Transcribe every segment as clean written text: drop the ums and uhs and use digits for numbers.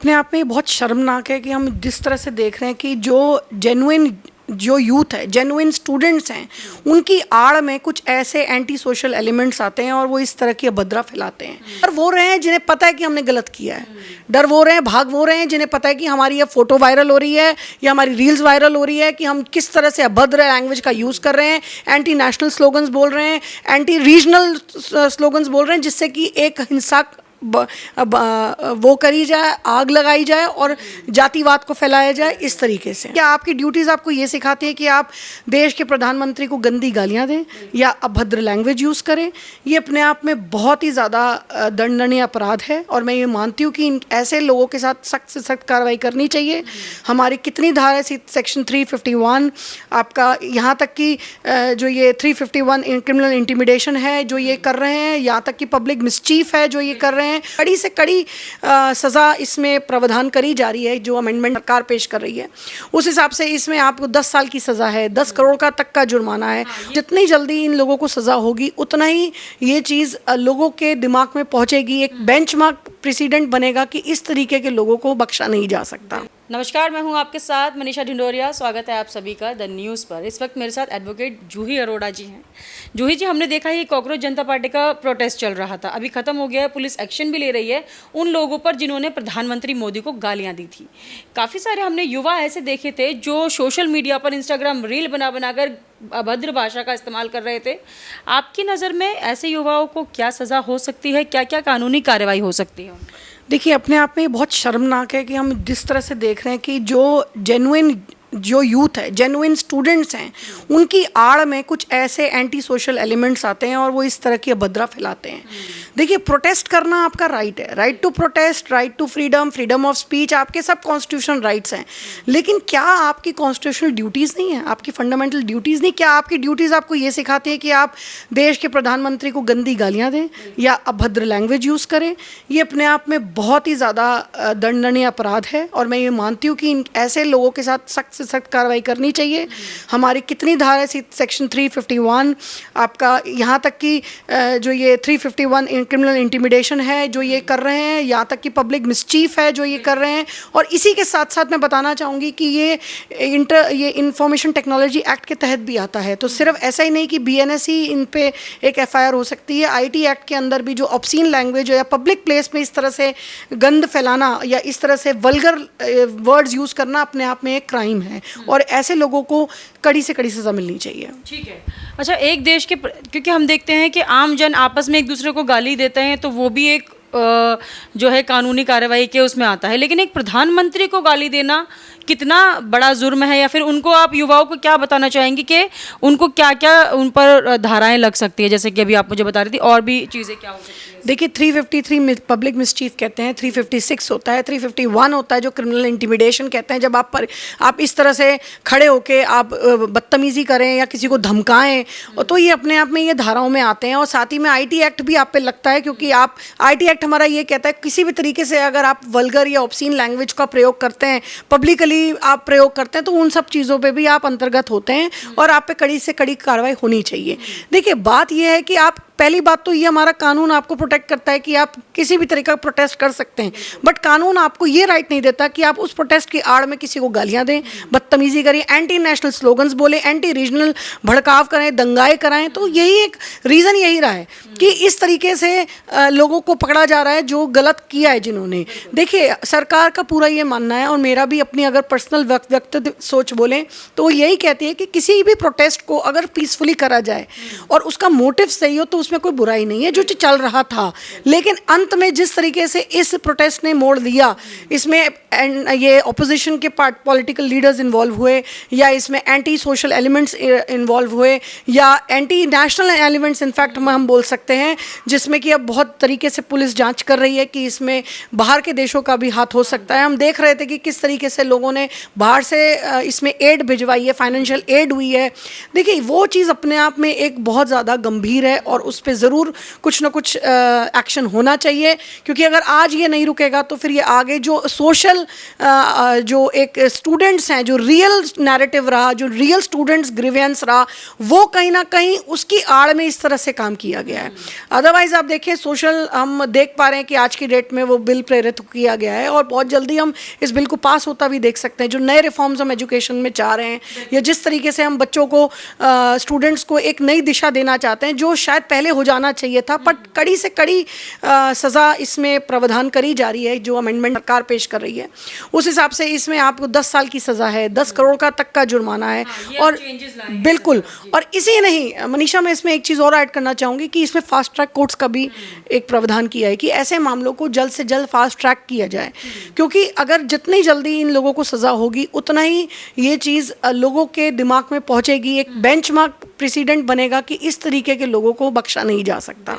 अपने आप में ये बहुत शर्मनाक है कि हम जिस तरह से देख रहे हैं कि जो यूथ है, जेन्युइन स्टूडेंट्स हैं, उनकी आड़ में कुछ ऐसे एंटी सोशल एलिमेंट्स आते हैं और वो इस तरह की अभद्रा फैलाते हैं। डर वो रहे हैं जिन्हें पता है कि हमने गलत किया है, डर वो रहे हैं, भाग वो रहे हैं जिन्हें पता है कि हमारी ये फोटो वायरल हो रही है या हमारी रील्स वायरल हो रही है कि हम किस तरह से अभद्र लैंग्वेज का यूज़ कर रहे हैं, एंटी नेशनल स्लोगन्स बोल रहे हैं, एंटी रीजनल स्लोगन्स बोल रहे हैं, जिससे कि एक हिंसा वो करी जाए, आग लगाई जाए और जातिवाद को फैलाया जाए इस तरीके से। क्या आपकी ड्यूटीज़ आपको ये सिखाती हैं कि आप देश के प्रधानमंत्री को गंदी गालियां दें या अभद्र लैंग्वेज यूज़ करें? ये अपने आप में बहुत ही ज़्यादा दंडनीय अपराध है और मैं ये मानती हूँ कि ऐसे लोगों के साथ सख्त से सख्त कार्रवाई करनी चाहिए। हमारी कितनी धारा है, सेक्शन 351 आपका, यहाँ तक कि जो ये 351 क्रिमिनल इंटिमिडेशन है जो ये कर रहे हैं, यहाँ तक कि पब्लिक मिसचीफ है जो ये कर रहे हैं, कड़ी से कड़ी सज़ा इसमें प्रावधान करी जा रही है। जो अमेंडमेंट सरकार पेश कर रही है उस हिसाब से इसमें आपको 10 साल की सज़ा है, 10 करोड़ का तक का जुर्माना है। जितनी जल्दी इन लोगों को सज़ा होगी उतना ही ये चीज़ लोगों के दिमाग में पहुंचेगी, एक बेंचमार्क प्रेसिडेंट बनेगा कि इस तरीके के लोगों को बख्शा नहीं जा सकता। नमस्कार, मैं हूं आपके साथ मनीषा ढिंडोरिया। स्वागत है आप सभी का द न्यूज़ पर। इस वक्त मेरे साथ एडवोकेट जूही अरोड़ा जी हैं। जूही जी, हमने देखा है कांग्रेस जनता पार्टी का प्रोटेस्ट चल रहा था, अभी खत्म हो गया है, पुलिस एक्शन भी ले रही है उन लोगों पर जिन्होंने प्रधानमंत्री मोदी को गालियां दी थी। काफ़ी सारे हमने युवा ऐसे देखे थे जो सोशल मीडिया पर इंस्टाग्राम रील बना बनाकर अभद्र भाषा का इस्तेमाल कर रहे थे। आपकी नज़र में ऐसे युवाओं को क्या सज़ा हो सकती है, क्या क्या कानूनी कार्रवाई हो सकती है? देखिए, अपने आप में ये बहुत शर्मनाक है कि हम जिस तरह से देख रहे हैं कि जो यूथ है, जेन्युइन स्टूडेंट्स हैं, उनकी आड़ में कुछ ऐसे एंटी सोशल एलिमेंट्स आते हैं और वो इस तरह की अभद्रा फैलाते हैं। देखिए, प्रोटेस्ट करना आपका राइट है, right to protest, right to freedom, freedom of speech, आपके सब कॉन्स्टिट्यूशनल राइट्स हैं। लेकिन क्या आपकी कॉन्स्टिट्यूशनल ड्यूटीज़ नहीं है, आपकी फंडामेंटल ड्यूटीज़ नहीं? क्या आपकी ड्यूटीज़ आपको ये सिखाती है कि आप देश के प्रधानमंत्री को गंदी गालियाँ दें या अभद्र लैंग्वेज यूज़ करें? ये अपने आप में बहुत ही ज़्यादा दंडनीय अपराध है और मैं ये मानती हूँ कि ऐसे लोगों के साथ सख्त से सख्त कार्रवाई करनी चाहिए। हमारी कितनी धारा है, सेक्शन 351 आपका, यहाँ तक कि जो ये 351 क्रिमिनल इंटिमिडेशन है जो ये कर रहे हैं, यहाँ तक कि पब्लिक मिसचीफ है जो ये कर रहे हैं। और इसी के साथ साथ मैं बताना चाहूँगी कि ये इंफॉर्मेशन टेक्नोलॉजी एक्ट के तहत भी आता है। तो सिर्फ ऐसा ही नहीं कि BNS ही इन पे एक FIR हो सकती है, IT एक्ट के अंदर भी जो ऑब्सीन लैंग्वेज या पब्लिक प्लेस में इस तरह से गंद फैलाना या इस तरह से वल्गर वर्ड्स यूज़ करना अपने आप में एक क्राइम है और ऐसे लोगों को कड़ी से कड़ी सज़ा मिलनी चाहिए। ठीक है। अच्छा, एक देश के क्योंकि हम देखते हैं कि आम जन आपस में एक दूसरे को गाली देते हैं तो वो भी एक जो है कानूनी कार्रवाई के उसमें आता है, लेकिन एक प्रधानमंत्री को गाली देना कितना बड़ा जुर्म है, या फिर उनको आप युवाओं को क्या बताना चाहेंगी कि उनको क्या क्या उन पर धाराएं लग सकती है, जैसे कि अभी आप मुझे बता रही थी, और भी चीज़ें क्या हो सकती है? देखिए, 353 पब्लिक मिसचीफ कहते हैं, 356 होता है, 351 होता है जो क्रिमिनल इंटिमिडेशन कहते हैं। जब आप इस तरह से खड़े होके आप बदतमीज़ी करें या किसी को धमकाएं तो ये अपने आप में ये धाराओं में आते हैं। और साथ ही में IT एक्ट भी आप पे लगता है, क्योंकि आप IT एक्ट हमारा ये कहता है किसी भी तरीके से अगर आप वल्गर या ऑब्सीन लैंग्वेज का प्रयोग करते हैं, पब्लिकली आप प्रयोग करते हैं, तो उन सब चीज़ों पे भी आप अंतर्गत होते हैं और आप पे कड़ी से कड़ी कार्रवाई होनी चाहिए। देखिए, बात यह है कि आप, पहली बात तो ये हमारा कानून आपको प्रोटेक्ट करता है कि आप किसी भी तरीका का प्रोटेस्ट कर सकते हैं, बट कानून आपको ये राइट नहीं देता कि आप उस प्रोटेस्ट की आड़ में किसी को गालियां दें, बदतमीजी करें, एंटी नेशनल स्लोगन्स बोलें, एंटी रीजनल भड़काव करें, दंगाएं कराएं। तो यही एक रीज़न यही रहा है कि इस तरीके से लोगों को पकड़ा जा रहा है जो गलत किया है जिन्होंने। देखिए, सरकार का पूरा ये मानना है और मेरा भी अपनी अगर पर्सनल व्यक्तिगत सोच बोलें तो वो यही कहती है कि किसी भी प्रोटेस्ट को अगर पीसफुली करा जाए और उसका मोटिव सही हो तो उसमें कोई बुराई नहीं है, जो चल रहा था। लेकिन अंत में जिस तरीके से इस प्रोटेस्ट ने मोड़ लिया, इसमें ये ऑपोजिशन के पॉलिटिकल लीडर्स इन्वॉल्व हुए या इसमें एंटी सोशल एलिमेंट्स इन्वॉल्व हुए या एंटी नेशनल एलिमेंट्स इनफैक्ट हम बोल सकते हैं, जिसमें कि अब बहुत तरीके से पुलिस जांच कर रही है कि इसमें बाहर के देशों का भी हाथ हो सकता है। हम देख रहे थे कि किस तरीके से लोगों ने बाहर से इसमें एड भिजवाई है, फाइनेंशियल एड हुई है। देखिए, वो चीज़ अपने आप में एक बहुत ज़्यादा गंभीर है और उस उस पर ज़रूर कुछ ना कुछ एक्शन होना चाहिए, क्योंकि अगर आज ये नहीं रुकेगा तो फिर ये आगे जो सोशल जो एक स्टूडेंट्स हैं, जो रियल नैरेटिव रहा, जो रियल स्टूडेंट्स ग्रीवेंस रहा, वो कहीं ना कहीं उसकी आड़ में इस तरह से काम किया गया है। अदरवाइज आप देखें सोशल, हम देख पा रहे हैं कि आज की डेट में वो बिल प्रेरित किया गया है और बहुत जल्दी हम इस बिल को पास होता भी देख सकते हैं। जो नए रिफॉर्म्स हम एजुकेशन में चाह रहे हैं, या जिस तरीके से हम बच्चों को स्टूडेंट्स को एक नई दिशा देना चाहते हैं, जो शायद पहले हो जाना चाहिए था, बट कड़ी से कड़ी सज़ा इसमें प्रावधान करी जा रही है, जो अमेंडमेंट सरकार पेश कर रही है उस हिसाब से इसमें आपको 10 साल की सज़ा है, 10 करोड़ का तक का जुर्माना है। और बिल्कुल, और इसी नहीं मनीषा, मैं इसमें एक चीज़ और ऐड करना चाहूँगी कि इसमें फास्ट ट्रैक कोर्ट्स का भी एक प्रावधान किया है कि ऐसे मामलों को जल्द से जल्द फास्ट ट्रैक किया जाए, क्योंकि अगर जितनी जल्दी इन लोगों को सज़ा होगी उतना ही ये चीज़ लोगों के दिमाग में पहुँचेगी, एक बेंचमार्क प्रेसिडेंट बनेगा कि इस तरीके के लोगों को बख्शा नहीं जा सकता।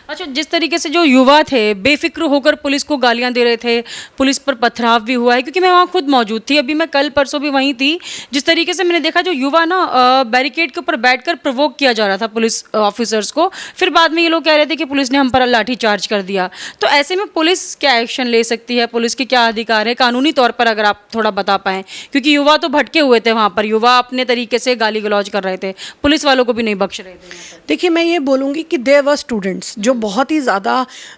अच्छा, जिस तरीके से जो युवा थे बेफिक्र होकर पुलिस को गालियां दे रहे थे, पुलिस पर पथराव भी हुआ है, क्योंकि मैं वहाँ खुद मौजूद थी, अभी मैं कल परसों भी वहीं थी। जिस तरीके से मैंने देखा जो युवा ना बैरिकेड के ऊपर बैठकर प्रोवोक किया जा रहा था पुलिस ऑफिसर्स को, फिर बाद में ये लोग कह रहे थे कि पुलिस ने हम पर लाठी चार्ज कर दिया। तो ऐसे में पुलिस क्या एक्शन ले सकती है, पुलिस के क्या अधिकार है कानूनी तौर पर, अगर आप थोड़ा बता पाएँ, क्योंकि युवा तो भटके हुए थे वहाँ पर, युवा अपने तरीके से गाली गलौज कर रहे थे, पुलिस वालों को भी नहीं बख्श रहे थे। देखिए, मैं ये बोलूँगी कि देयर वर स्टूडेंट्स जो बहुत ही ज़्यादा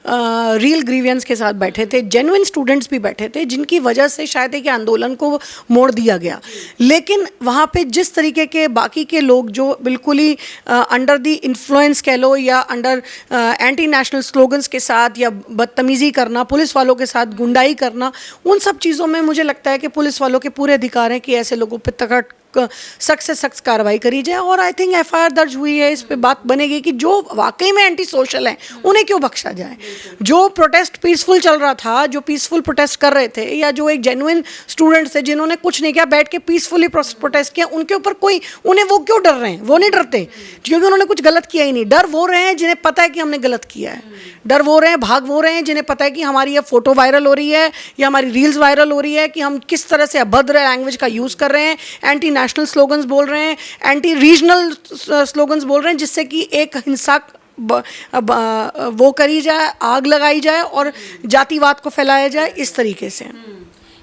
रियल ग्रीवियंस के साथ बैठे थे, जेन्युइन स्टूडेंट्स भी बैठे थे, जिनकी वजह से शायद एक आंदोलन को मोड़ दिया गया। लेकिन वहाँ पे जिस तरीके के बाकी के लोग जो बिल्कुल ही अंडर द इन्फ्लुएंस कह लो, या अंडर एंटी नेशनल स्लोगन्स के साथ, या बदतमीज़ी करना, पुलिस वालों के साथ गुंडाई करना, उन सब चीज़ों में मुझे लगता है कि पुलिस वालों के पूरे अधिकार हैं कि ऐसे लोगों पर तकड़ सख्त से सख्त कार्रवाई करी जाए। और आई थिंक एफआईआर दर्ज हुई है, इस पे बात बनेगी कि जो वाकई में एंटी सोशल हैं उन्हें क्यों बख्शा जाए। जो प्रोटेस्ट पीसफुल चल रहा था, जो पीसफुल प्रोटेस्ट कर रहे थे, या जो एक जेन्युइन स्टूडेंट्स थे जिन्होंने कुछ नहीं किया, बैठ के पीसफुली प्रोटेस्ट किया, उनके ऊपर कोई, उन्हें वो क्यों डर रहे हैं? वो नहीं डरते क्योंकि उन्होंने कुछ गलत किया ही नहीं। डर वो रहे हैं जिन्हें पता है कि हमने गलत किया है, डर वो रहे हैं, भाग वो रहे हैं जिन्हें पता है कि हमारी ये फोटो वायरल हो रही है या हमारी रील्स वायरल हो रही है, कि हम किस तरह से अभद्र लैंग्वेज का यूज़ कर रहे हैं, एंटी नेशनल स्लोगन्स बोल रहे हैं, एंटी रीजनल स्लोगन्स बोल रहे हैं, जिससे कि एक हिंसा वो करी जाए, आग लगाई जाए और जातिवाद को फैलाया जाए, इस तरीके से।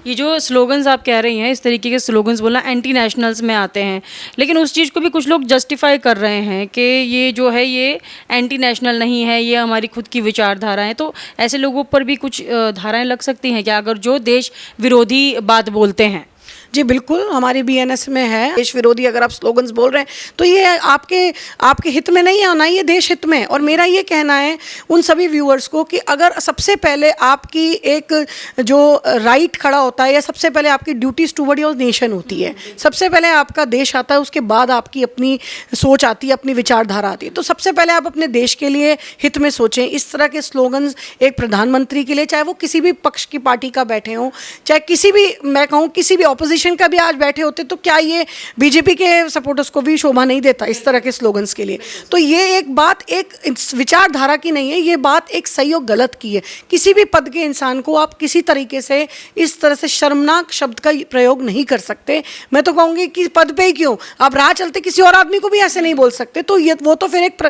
ये जो स्लोगन्स आप कह रही हैं, इस तरीके के स्लोगन्स बोलना एंटी नेशनल्स में आते हैं, लेकिन उस चीज़ को भी कुछ लोग जस्टिफाई कर रहे हैं कि ये जो है ये एंटी नेशनल नहीं है, ये हमारी खुद की विचारधाराएं। तो ऐसे लोगों पर भी कुछ धाराएं लग सकती हैं क्या, अगर जो देश विरोधी बात बोलते हैं? जी बिल्कुल, हमारी बीएनएस में है, देश विरोधी अगर आप स्लोगन्स बोल रहे हैं तो ये आपके हित में नहीं है, ना ये देश हित में। और मेरा ये कहना है उन सभी व्यूअर्स को कि अगर सबसे पहले आपकी एक जो राइट खड़ा होता है, या सबसे पहले आपकी ड्यूटीज टूवर्ड योर नेशन होती है, सबसे पहले आपका देश आता है, उसके बाद आपकी अपनी सोच आती है, अपनी विचारधारा आती है। तो सबसे पहले आप अपने देश के लिए हित में सोचें। इस तरह के स्लोगन्स एक प्रधानमंत्री के लिए, चाहे वो किसी भी पक्ष की पार्टी का बैठे हों, चाहे किसी भी, मैं कहूँ किसी भी ऑपोजिशन का भी आज बैठे होते, तो क्या ये बीजेपी के सपोर्टर्स को भी शोभा नहीं देता इस तरह के स्लोगन्स के लिए? तो ये एक बात एक विचारधारा की नहीं है, ये बात एक सही और गलत की है। किसी भी पद के इंसान को आप किसी तरीके से इस तरह से शर्मनाक शब्द का प्रयोग नहीं कर सकते। मैं तो कहूँगी कि पद पे ही क्यों, आप राह चलते किसी और आदमी को भी ऐसे नहीं बोल सकते। तो ये वो तो फिर एक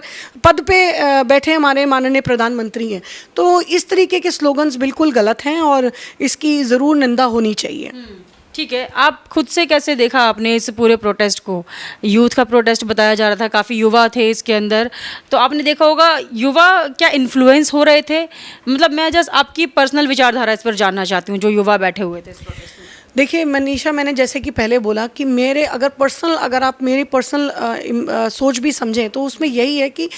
पद पे बैठे हमारे माननीय प्रधानमंत्री हैं। तो इस तरीके के स्लोगन्स बिल्कुल गलत हैं और इसकी ज़रूर निंदा होनी चाहिए। ठीक है, आप खुद से कैसे देखा आपने इस पूरे प्रोटेस्ट को? यूथ का प्रोटेस्ट बताया जा रहा था, काफ़ी युवा थे इसके अंदर, तो आपने देखा होगा युवा क्या इन्फ्लुएंस हो रहे थे? मतलब मैं जस्ट आपकी पर्सनल विचारधारा इस पर जानना चाहती हूँ, जो युवा बैठे हुए थे इस प्रोटेस्ट में। देखिए मनीषा, मैंने जैसे कि पहले बोला कि अगर आप मेरी पर्सनल सोच भी समझें तो उसमें यही है कि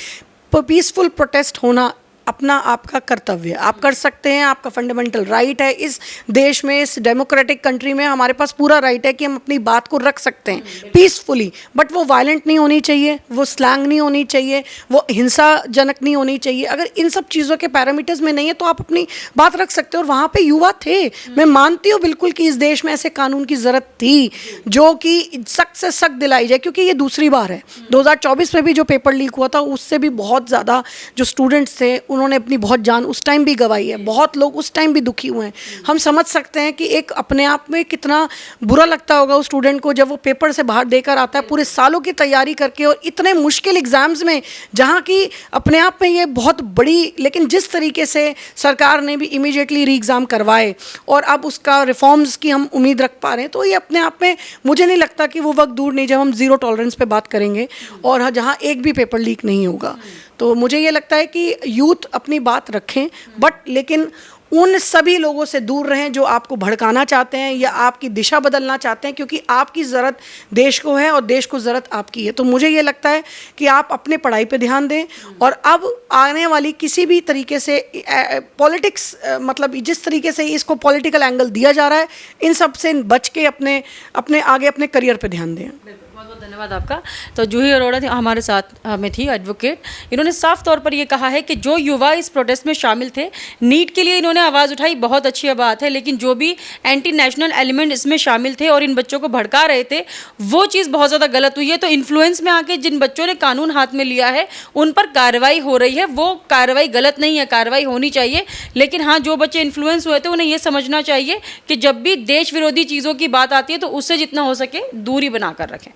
पीसफुल प्रोटेस्ट होना अपना आपका कर्तव्य, आप कर सकते हैं, आपका फंडामेंटल राइट है। इस देश में, इस डेमोक्रेटिक कंट्री में हमारे पास पूरा राइट है कि हम अपनी बात को रख सकते हैं पीसफुली, बट वो वायलेंट नहीं होनी चाहिए, वो स्लैंग नहीं होनी चाहिए, वो हिंसाजनक नहीं होनी चाहिए। अगर इन सब चीज़ों के पैरामीटर्स में नहीं है तो आप अपनी बात रख सकते हो। और वहाँ पे युवा थे, मैं मानती हूँ बिल्कुल कि इस देश में ऐसे कानून की ज़रूरत थी जो कि सख्त से सख्त दिलाई जाए, क्योंकि ये दूसरी बार है। 2024 में भी जो पेपर लीक हुआ था उससे भी बहुत ज़्यादा जो स्टूडेंट्स थे उन्होंने अपनी बहुत जान उस टाइम भी गंवाई है, बहुत लोग उस टाइम भी दुखी हुए हैं। हम समझ सकते हैं कि एक अपने आप में कितना बुरा लगता होगा उस स्टूडेंट को जब वो पेपर से बाहर देकर आता है पूरे सालों की तैयारी करके, और इतने मुश्किल एग्जाम्स में, जहाँ की अपने आप में ये बहुत बड़ी, लेकिन जिस तरीके से सरकार ने भी इमीडिएटली री एग्ज़ाम करवाए और अब उसका रिफॉर्म्स की हम उम्मीद रख पा रहे हैं, तो ये अपने आप में मुझे नहीं लगता कि वो वक्त दूर नहीं जब हम ज़ीरो टॉलरेंस पे बात करेंगे और जहाँ एक भी पेपर लीक नहीं होगा। तो मुझे ये लगता है कि यूथ अपनी बात रखें, बट लेकिन उन सभी लोगों से दूर रहें जो आपको भड़काना चाहते हैं या आपकी दिशा बदलना चाहते हैं, क्योंकि आपकी ज़रूरत देश को है और देश को ज़रूरत आपकी है। तो मुझे ये लगता है कि आप अपने पढ़ाई पे ध्यान दें, और अब आने वाली किसी भी तरीके से पॉलिटिक्स, मतलब जिस तरीके से इसको पॉलिटिकल एंगल दिया जा रहा है, इन सब से बच के अपने आगे अपने करियर पे ध्यान दें। बहुत बहुत धन्यवाद आपका। तो जूही अरोड़ा हमारे साथ में थी, एडवोकेट। इन्होंने साफ तौर पर ये कहा है कि जो युवा इस प्रोटेस्ट में शामिल थे, नीट के लिए इन्होंने आवाज़ उठाई, बहुत अच्छी बात है, लेकिन जो भी एंटी नेशनल एलिमेंट इसमें शामिल थे और इन बच्चों को भड़का रहे थे, वो चीज़ बहुत ज़्यादा गलत हुई है। तो इन्फ्लुएंस में आके जिन बच्चों ने कानून हाथ में लिया है उन पर कार्रवाई हो रही है, वो कार्रवाई गलत नहीं है, कार्रवाई होनी चाहिए। लेकिन हाँ, जो बच्चे इन्फ्लुएंस हुए थे उन्हें ये समझना चाहिए कि जब भी देश विरोधी चीज़ों की बात आती है तो उससे जितना हो सके दूरी बना कर रखें।